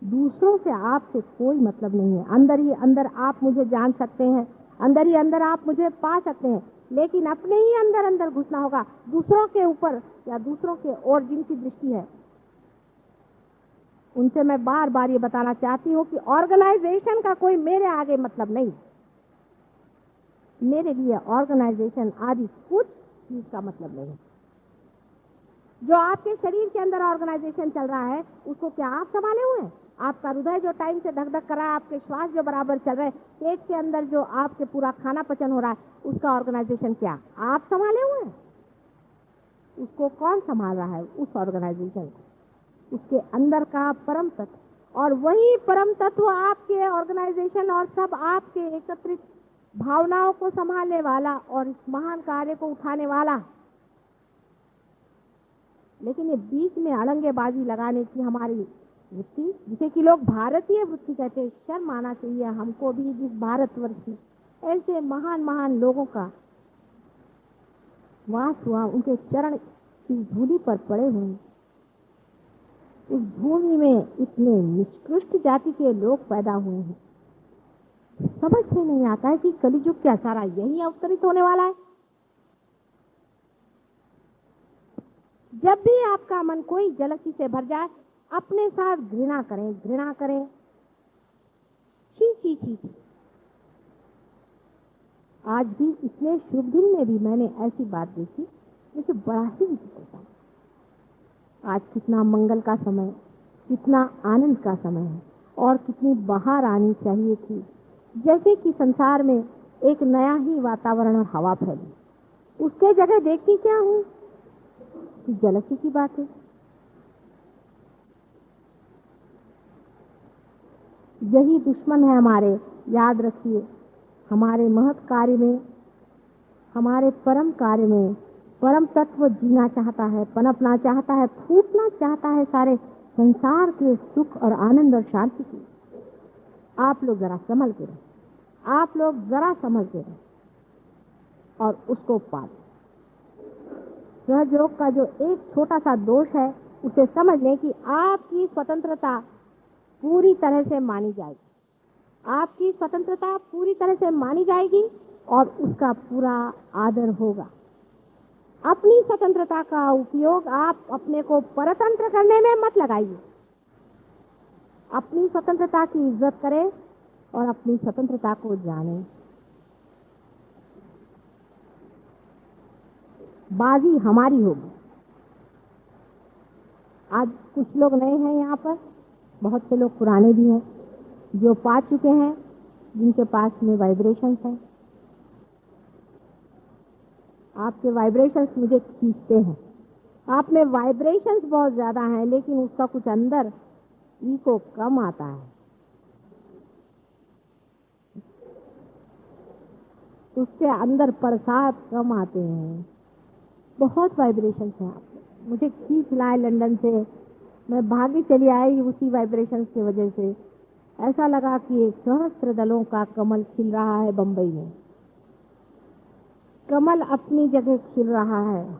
दूसरों से आपसे कोई मतलब नहीं है। अंदर ही अंदर आप मुझे जान सकते हैं, अंदर ही अंदर आप मुझे पा सकते हैं, लेकिन अपने ही अंदर अंदर घुसना होगा। दूसरों के ऊपर या दूसरों के ओर जिनकी दृष्टि है, उनसे मैं बार बार ये बताना चाहती हूँ कि ऑर्गेनाइजेशन का कोई मेरे आगे मतलब नहीं। मेरे लिए ऑर्गेनाइजेशन आदि कुछ चीज का मतलब नहीं। जो आपके शरीर के अंदर ऑर्गेनाइजेशन चल रहा है, उसको क्या आप संभाले हुए हैं? आपका हृदय जो टाइम से धक धक कर रहा है, आपके श्वास जो बराबर चल रहे हैं, पेट के अंदर जो आपके पूरा खाना पचन हो रहा है, उसका ऑर्गेनाइजेशन क्या आप संभाले हुए हैं? उसको कौन संभाल रहा है? उस ऑर्गेनाइजेशन को, उसके अंदर का परम तत्व। और वही परम तत्व आपके ऑर्गेनाइजेशन और सब आपके एकत्रित भावनाओं को संभालने वाला और इस महान कार्य को उठाने वाला। लेकिन ये बीच में अड़ंगेबाजी लगाने की हमारी वृत्ति, जिसे कि लोग भारतीय वृत्ति कहते हैं, शर्म आना चाहिए हमको भी। जिस भारतवर्ष में ऐसे महान महान लोगों का वास हुआ, उनके चरण इस धूलि पर पड़े हुए, इस भूमि में इतने निष्कृष्ट जाति के लोग पैदा हुए हैं, समझ में नहीं आता है कि कलियुग क्या सारा यही अवतरित होने वाला है। जब भी आपका मन कोई जलसी से भर जाए, अपने साथ घृणा करें, घृणा करें, छी छी छी छी। आज भी इतने शुभ दिन में भी मैंने ऐसी बात देखी मुझे बड़ा ही विचित्र लगा। आज कितना मंगल का समय, कितना आनंद का समय है, और कितनी बहार आनी चाहिए थी, जैसे कि संसार में एक नया ही वातावरण और हवा फैली। उसके जगह देखती क्या हूँ कि जलसी की बात है। यही दुश्मन है हमारे। याद रखिए, हमारे महत् कार्य में, हमारे परम कार्य में परम तत्व जीना चाहता है, पनपना चाहता है, फूटना चाहता है सारे संसार के सुख और आनंद और शांति की। आप लोग जरा संभल के रहे, आप लोग जरा संभल के रहे और उसको पालें। सहयोग का जो एक छोटा सा दोष है, उसे समझ लें कि आपकी स्वतंत्रता पूरी तरह से मानी जाएगी। आपकी स्वतंत्रता पूरी तरह से मानी जाएगी और उसका पूरा आदर होगा। अपनी स्वतंत्रता का उपयोग आप अपने को परतंत्र करने में मत लगाइए। अपनी स्वतंत्रता की इज्जत करें और अपनी स्वतंत्रता को जानें। बाजी हमारी होगी। आज कुछ लोग नए हैं यहाँ पर, बहुत से लोग पुराने भी हैं, जो पा चुके हैं, जिनके पास में वाइब्रेशंस हैं। आपके वाइब्रेशंस मुझे खींचते हैं। आप में वाइब्रेशंस बहुत ज्यादा हैं, लेकिन उसका कुछ अंदर ईको कम आता है। उसके अंदर प्रसाद कम आते हैं। बहुत वाइब्रेशंस हैं आप में। मुझे खींच लाए लंदन से, मैं भागी चली आई उसी वाइब्रेशंस की वजह से। ऐसा लगा कि एक सहस्त्र दलों का कमल खिल रहा है बंबई में। कमल अपनी जगह खिल रहा है,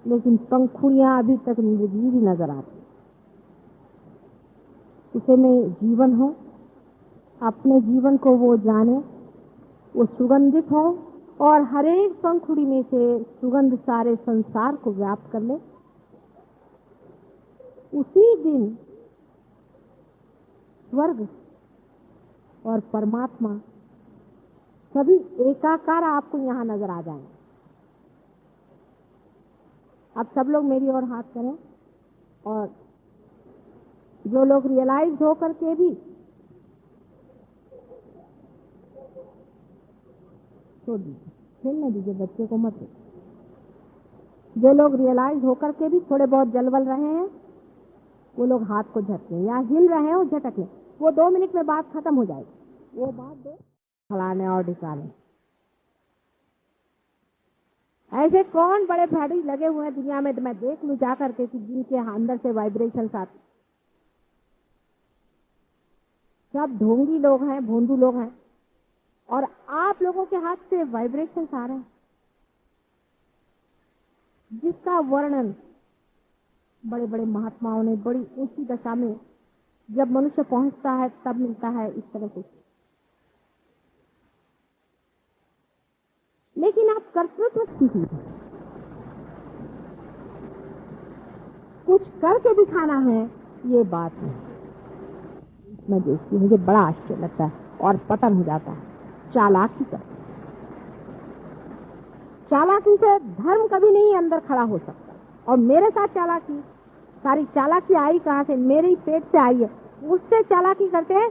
लेकिन पंखुड़ियां अभी तक निर्जीव नजर आती। उसे में जीवन हो, अपने जीवन को वो जाने, वो सुगंधित हो और हर एक पंखुड़ी में से सुगंध सारे संसार को व्याप्त कर ले। उसी दिन स्वर्ग और परमात्मा सभी एकाकार आपको यहाँ नजर आ जाएंगे। अब सब लोग मेरी ओर हाथ करें, और जो लोग रियलाइज होकर के भी छोड़ दीजिए, खेलने दीजिए, बच्चे को मत। जो लोग रियलाइज होकर के भी थोड़े बहुत जलवल रहे हैं, वो लोग हाथ को झटकें या हिल रहे हैं और झटक लें। वो 2 मिनट में बात खत्म हो जाएगी। वो बात दो फलाने और ढिकाने। ऐसे कौन बड़े भैडी लगे हुए हैं दुनिया में, तो मैं देख लूं जा करके कि जिनके अंदर से वाइब्रेशन आते। सब ढोंगी लोग हैं, भोंदू लोग हैं, और आप लोगों के हाथ से वाइब्रेशन आ रहे हैं जिसका वर्णन बड़े बड़े महात्माओं ने बड़ी ऊंची दशा में जब मनुष्य पहुंचता है तब मिलता है इस तरह से। लेकिन आप कर्तृत्व सीखिए, कुछ करके दिखाना है, ये बात है। मैं देखती हूँ, मुझे बड़ा आश्चर्य लगता है और पतन हो जाता है। चालाकी कर, चालाकी से धर्म कभी नहीं अंदर खड़ा हो सकता। और मेरे साथ चालाकी, सारी चालाकी आई कहां से? मेरे ही पेट से आई है। उससे चालाकी करते हैं,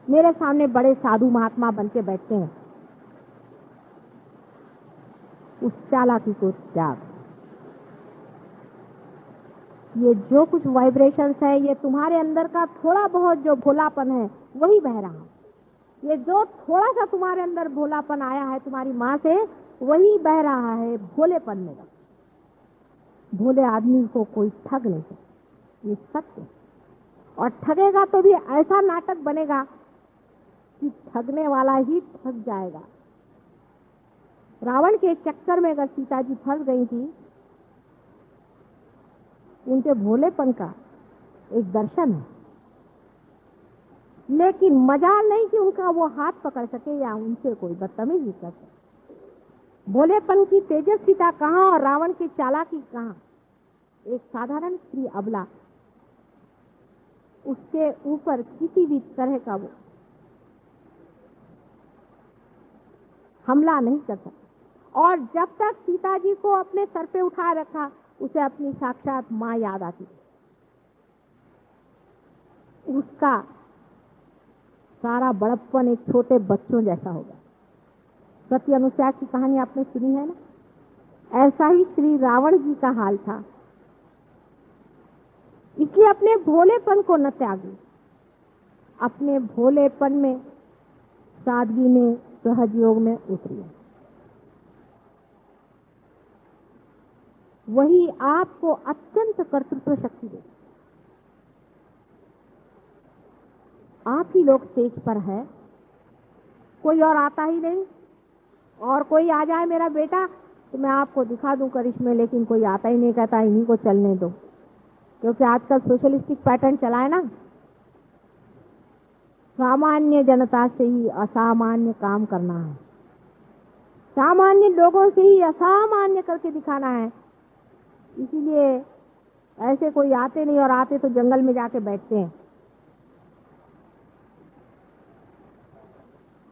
मेरे सामने बड़े साधु महात्मा बन के बैठते हैं। उस चालाकी को त्याग। ये जो कुछ वाइब्रेशंस है, ये तुम्हारे अंदर का थोड़ा बहुत जो भोलापन है वही बह रहा है। ये जो थोड़ा सा तुम्हारे अंदर भोलापन आया है तुम्हारी माँ से, वही बह रहा है भोलेपन में। भोले आदमी को कोई ठग नहीं सकता, ये सत्य। और ठगेगा तो भी ऐसा नाटक बनेगा कि ठगने वाला ही ठग जाएगा। रावण के चक्कर में अगर सीता जी फंस गई थी, उनके भोलेपन का एक दर्शन है। लेकिन मजाल नहीं कि उनका वो हाथ पकड़ सके या उनसे कोई बदतमीजी कर सके। भोलेपन की तेजस्विता कहाँ और रावण की चालाकी कहाँ? एक साधारण स्त्री अबला, उसके ऊपर किसी भी तरह का वो हमला नहीं कर सकता। और जब तक सीता जी को अपने सर पे उठाए रखा, उसे अपनी साक्षात माँ याद आती। उसका सारा बड़प्पन एक छोटे बच्चों जैसा होगा। सत्य अनुसुईया की कहानी आपने सुनी है ना? ऐसा ही श्री रावण जी का हाल था। इसलिए अपने भोलेपन को न त्यागी। अपने भोलेपन में, सादगी में, सहज योग में उतरिए। वही आपको अत्यंत कर्तृत्व शक्ति दे। आप ही लोग स्टेज पर है, कोई और आता ही नहीं। और कोई आ जाए मेरा बेटा तो मैं आपको दिखा दूं करिश्मे, लेकिन कोई आता ही नहीं, कहता इन्हीं को चलने दो। क्योंकि आजकल सोशलिस्टिक पैटर्न चला है ना, सामान्य जनता से ही असामान्य काम करना है, सामान्य लोगों से ही असामान्य करके दिखाना है। इसीलिए ऐसे कोई आते नहीं, और आते तो जंगल में जाके बैठते हैं।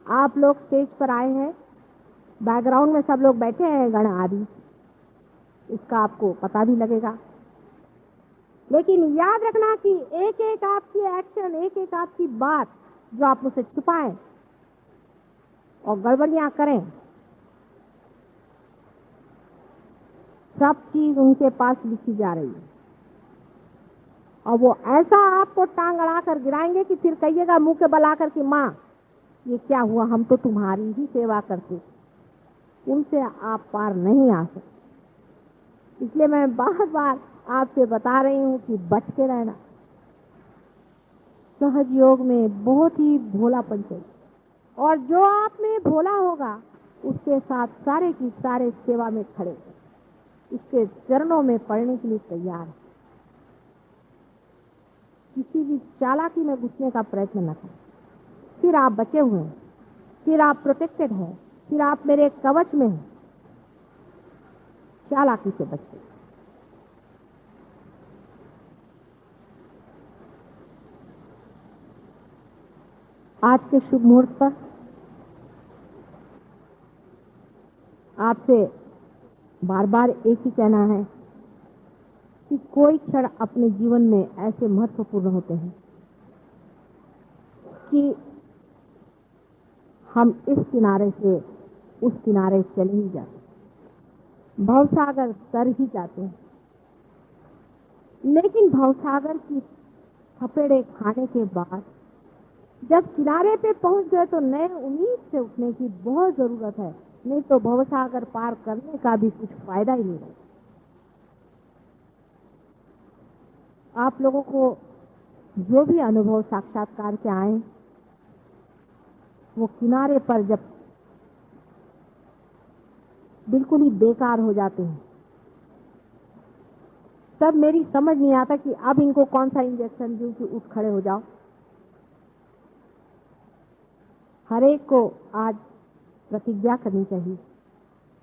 आप लोग स्टेज पर आए हैं, बैकग्राउंड में सब लोग बैठे हैं गण आदि, इसका आपको पता भी लगेगा। लेकिन याद रखना कि एक एक आपकी एक्शन, एक एक आपकी बात जो आप मुझसे छुपाएं और गड़बड़ियां करें, सब चीज उनके पास लिखी जा रही है। और वो ऐसा आपको टांग अड़ा कर गिराएंगे कि फिर कहिएगा मुंह के बल आकर कि माँ ये क्या हुआ, हम तो तुम्हारी ही सेवा करते। उनसे आप पार नहीं आ सकते। इसलिए मैं बार बार आपसे बता रही हूं कि बच के रहना। सहज योग में बहुत ही भोलापन चाहिए, और जो आप में भोला होगा उसके साथ सारे की सारे सेवा में खड़े, उसके चरणों में पड़ने के लिए तैयार है। किसी भी चालाकी में घुसने का प्रयत्न न करें। फिर आप बचे हुए हैं, फिर आप प्रोटेक्टेड हैं, फिर आप मेरे कवच में हैं। चालाकी से बचिए। आज के शुभ मुहूर्त पर आपसे बार बार एक ही कहना है कि कोई क्षण अपने जीवन में ऐसे महत्वपूर्ण होते हैं कि हम इस किनारे से उस किनारे चले ही जाते, भवसागर तर ही जाते हैं। लेकिन भवसागर की थपेड़े खाने के बाद जब किनारे पे पहुंच गए तो नए उम्मीद से उठने की बहुत जरूरत है, नहीं तो भवसागर पार करने का भी कुछ फायदा ही नहीं है। आप लोगों को जो भी अनुभव साक्षात्कार के आए, वो किनारे पर जब बिल्कुल ही बेकार हो जाते हैं, तब मेरी समझ नहीं आता कि अब इनको कौन सा इंजेक्शन दूं कि उठ खड़े हो जाओ। हर एक को आज प्रतिज्ञा करनी चाहिए,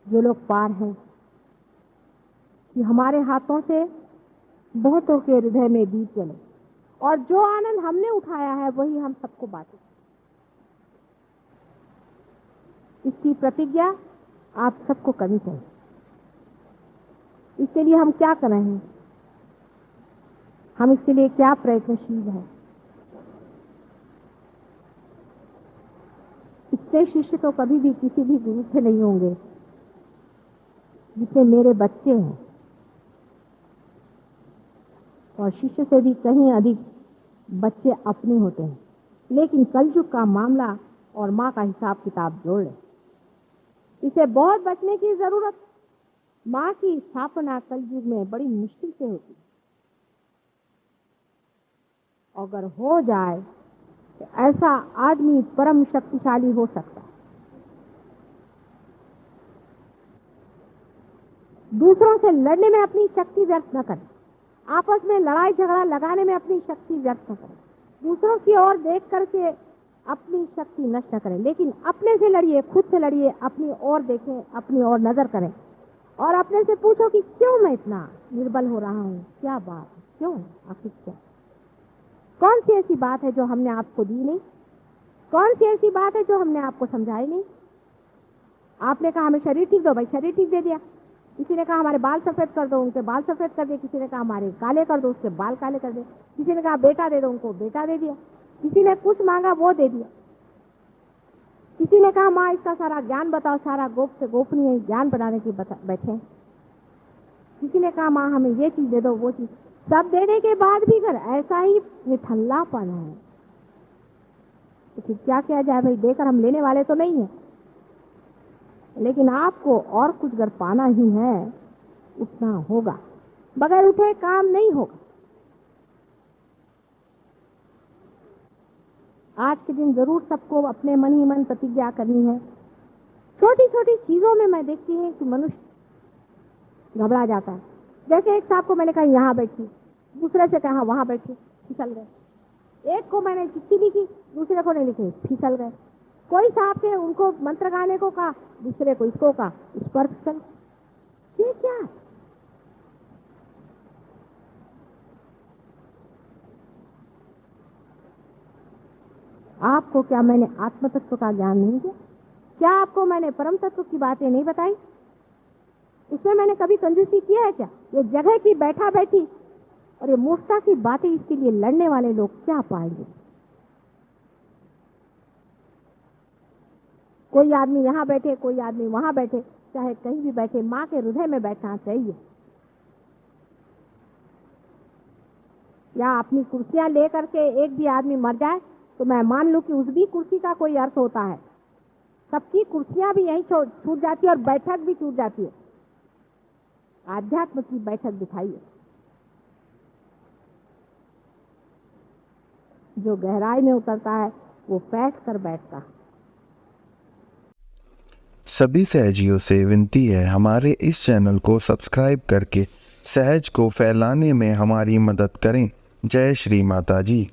जो लोग पार हैं, कि हमारे हाथों से बहुतों के हृदय में दीप जले और जो आनंद हमने उठाया है वही हम सबको बांटे। इसकी प्रतिज्ञा आप सबको करनी चाहिए। इसके लिए हम क्या कर रहे हैं, हम इसके लिए क्या प्रयत्नशील हैं। इतने शिष्य तो कभी भी किसी भी गुरु से नहीं होंगे जितने मेरे बच्चे हैं, और शिष्य से भी कहीं अधिक बच्चे अपने होते हैं। लेकिन कलयुग का मामला और माँ का हिसाब किताब जोड़ ले, इसे बहुत बचने की जरूरत। माँ की स्थापना कलयुग में बड़ी मुश्किल से होती है, अगर हो जाए तो ऐसा आदमी परम शक्तिशाली हो सकता है। दूसरों से लड़ने में अपनी शक्ति व्यर्थ न करें, आपस में लड़ाई झगड़ा लगाने में अपनी शक्ति व्यर्थ न करें, दूसरों की ओर देख करके अपनी शक्ति नष्ट न करें, लेकिन अपने से लड़िए, खुद से लड़िए, अपनी ओर देखें, अपनी ओर नजर करें और अपने से पूछो कि क्यों मैं इतना निर्बल हो रहा हूं, क्या बात है, क्यों, आखिर क्या, कौन सी ऐसी बात है जो हमने आपको दी नहीं, कौन सी ऐसी बात है जो हमने आपको समझाई नहीं। आपने कहा हमें शरीर ठीक दो, भाई शरीर ठीक दे दिया। किसी ने कहा हमारे बाल सफेद कर दो, उनके बाल सफेद कर दिए। किसी ने कहा हमारे काले कर दो, उसके बाल काले कर दिए। किसी ने कहा बेटा दे दो, उनको बेटा दे दिया। किसी ने कुछ मांगा, वो दे दिया। किसी ने कहा माँ इसका सारा ज्ञान बताओ, सारा गोप से गोपनीय ज्ञान बनाने की बैठे। किसी ने कहा माँ हमें ये चीज दे दो, वो चीज। सब देने के बाद भी अगर ऐसा ही निठल्लापन है तो फिर क्या किया जाए भाई, देकर हम लेने वाले तो नहीं है, लेकिन आपको और कुछ अगर पाना ही है उठना होगा, बगैर उठे काम नहीं होगा। आज के दिन जरूर सबको अपने मन ही मन प्रतिज्ञा करनी है। छोटी छोटी चीजों में मैं देखती हूँ कि मनुष्य घबरा जाता है। जैसे एक साहब को मैंने कहा यहाँ बैठिए, दूसरे से कहा वहां बैठिए, फिसल गए। एक को मैंने चिट्ठी लिखी, दूसरे को नहीं लिखी, फिसल गए। कोई साहब थे, उनको मंत्र गाने को कहा, दूसरे को इसको कहा, इस पर फिसल। ये क्या है? आपको क्या मैंने आत्म तत्व का ज्ञान नहीं दिया? क्या आपको मैंने परम तत्व की बातें नहीं बताई? इसमें मैंने कभी कंजूसी किया है क्या? ये जगह की बैठा बैठी और ये मूर्खता की बातें, इसके लिए लड़ने वाले लोग क्या पाएंगे? कोई आदमी यहाँ बैठे, कोई आदमी वहां बैठे, चाहे कहीं भी बैठे, माँ के हृदय में बैठना चाहिए। या अपनी कुर्सियां लेकर के एक भी आदमी मर जाए तो मैं मान लूं कि उस भी कुर्सी का कोई अर्थ होता है। सबकी कुर्सियां भी यहीं छूट जाती है और बैठक भी छूट जाती है। आध्यात्म की बैठक दिखाइए, जो गहराई में उतरता है वो बैठ कर बैठता है। सभी सहजियों से विनती है, हमारे इस चैनल को सब्सक्राइब करके सहज को फैलाने में हमारी मदद करें। जय श्री माता जी।